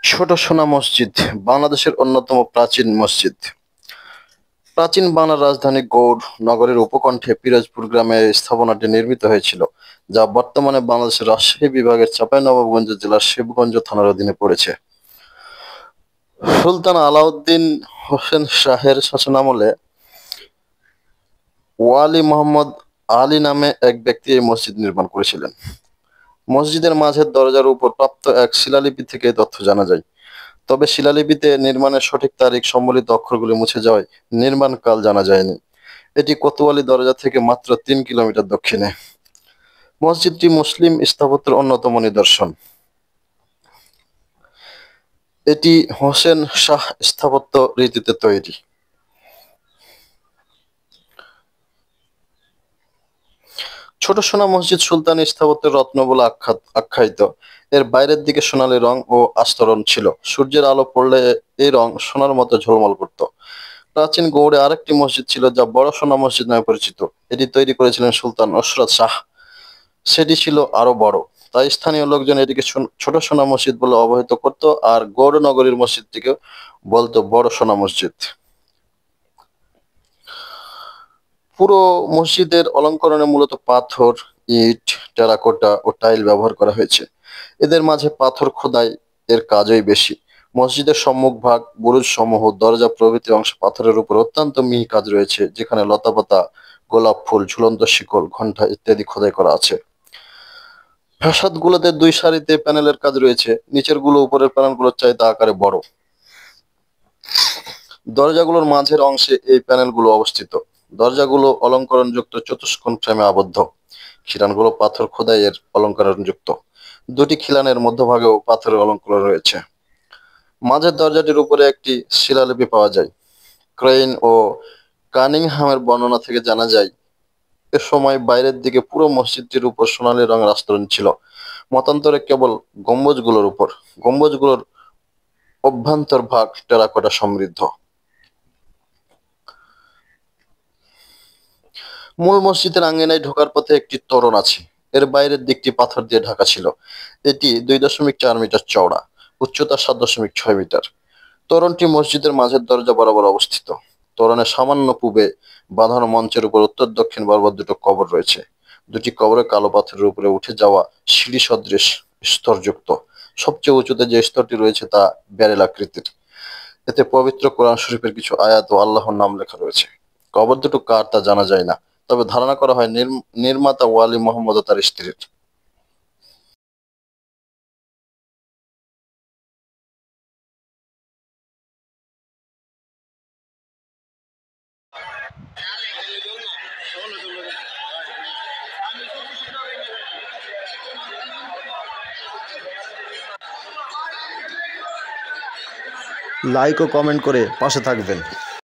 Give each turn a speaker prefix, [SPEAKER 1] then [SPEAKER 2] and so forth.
[SPEAKER 1] ছোট সোনা মসজিদ বাংলাদেশের অন্যতম প্রাচীন মসজিদ। প্রাচীন বাংলার রাজধানী গৌড় নগরের উপকণ্ঠে পিরোজপুর গ্রামে এই স্থাপনাটি নির্মিত হয়েছিল, যা বর্তমানে বাংলাদেশের রাজশাহী বিভাগের চাঁপাইনবাবগঞ্জ জেলার শিবগঞ্জ থানার অধীনে পড়েছে। সুলতান আলাউদ্দিন হোসেন শাহের শাসনামলে ওয়ালি মোহাম্মদ আলী নামে এক ব্যক্তি এই মসজিদ নির্মাণ করেছিলেন। মসজিদের মাঝের দরজার উপর প্রাপ্ত এক শিলালিপি থেকে এই তথ্য জানা যায়। তবে শিলালিপিতে নির্মাণের সঠিক তারিখ সম্বলিত অক্ষরগুলি মুছে যাওয়ায় নির্মাণকাল জানা যায়নি। এটি কোতোয়ালি দরজা থেকে মাত্র 3 কিলোমিটার দক্ষিণে। মসজিদটি মুসলিম স্থাপত্যের অন্যতম নিদর্শন। এটি হোসেন শাহ স্থাপত্য রীতিতে তৈরি। ছোট সোনা মসজিদ সুলতানি স্থাপত্যের রত্ন বলে আখ্যায়িত। এর বাইরের দিকে সোনালী রং ও আস্তরণ ছিল। সূর্যের আলো পড়লে এই রং সোনার মতো ঝলমল করত। প্রাচীন গৌড়ে আরেকটি মসজিদ ছিল, যা বড় সোনা মসজিদ নামে পরিচিত। এটি তৈরি করেছিলেন সুলতান নুসরত শাহ। সেটি ছিল আরো বড়, তাই স্থানীয় লোকজন এটিকে ছোট সোনা মসজিদ বলে অবহিত করত, আর গৌড় নগরীর মসজিদটিকে বলতো বড় সোনা মসজিদ। পুরো মসজিদের অলঙ্করণে মূলত পাথর, ইট, টেরাকোটা ও টাইল ব্যবহার করা হয়েছে। এদের মাঝে পাথর খোদাই এর কাজই বেশি। মসজিদের সম্মুখভাগ, বুরুজ সমূহ, দরজা প্রভৃতি অংশে পাথরের উপর অত্যন্ত মিহি কাজ রয়েছে, যেখানে লতাপাতা, গোলাপ ফুল, ঝুলন্ত শিকল, ঘণ্টা ইত্যাদি খোদাই করা আছে। ফাসাদগুলোতে 2 সারিতে প্যানেলের কাজ রয়েছে। নিচের গুলো উপরের প্যানেলগুলোর চাইতে আকারে বড়। দরজাগুলোর মাঝের অংশে এই প্যানেলগুলো অবস্থিত। দরজাগুলো অলঙ্করণযুক্ত চতুষ্কোণ ফ্রেমে আবদ্ধ। খিলানগুলো পাথর খোদাইয়ের অলঙ্করণযুক্ত। 2টি খিলানের মধ্যভাগেও পাথরের অলঙ্করণ রয়েছে। মাঝের দরজাটির উপরে একটি শিলালিপি পাওয়া যায়। ক্রেইন ও কানিংহামের বর্ণনা থেকে জানা যায়, এ সময় বাইরের দিকে পুরো মসজিদটির উপর সোনালী রঙের আস্তরণ ছিল, মতান্তরে কেবল গম্বুজগুলোর উপর। গম্বুজগুলোর অভ্যন্তর ভাগ টেরাকোটা সমৃদ্ধ। মূল মসজিদের আঙ্গিনায় ঢোকার পথে একটি তোরণ আছে। এর বাইরের দিকটি পাথর দিয়ে ঢাকা ছিল। এটি 2.4 মিটার চওড়া, উচ্চতা 7.6 মিটার। তোরণটি মসজিদের মাঝের দরজা বরাবর অবস্থিত। তোরণের সামান্য পূবে বাঁধানো মঞ্চের উপর উত্তর দক্ষিণ বরাবর 2টো কবর রয়েছে। 2টি কবরে কালো পাথরের উপরে উঠে যাওয়া সিঁড়ি সদৃশ স্তরযুক্ত। সবচেয়ে উঁচুতে যে স্তরটি রয়েছে তা ব্যারেল আকৃতির। এতে পবিত্র কোরআন শরীফের কিছু আয়াত ও আল্লাহর নাম লেখা রয়েছে। কবর দুটো কার তা জানা যায় না, তবে ধারণা করা হয় নির্মাতা ওয়ালি মোহাম্মদ ও তার স্ত্রীর। লাইক ও কমেন্ট করে পাশে থাকবেন।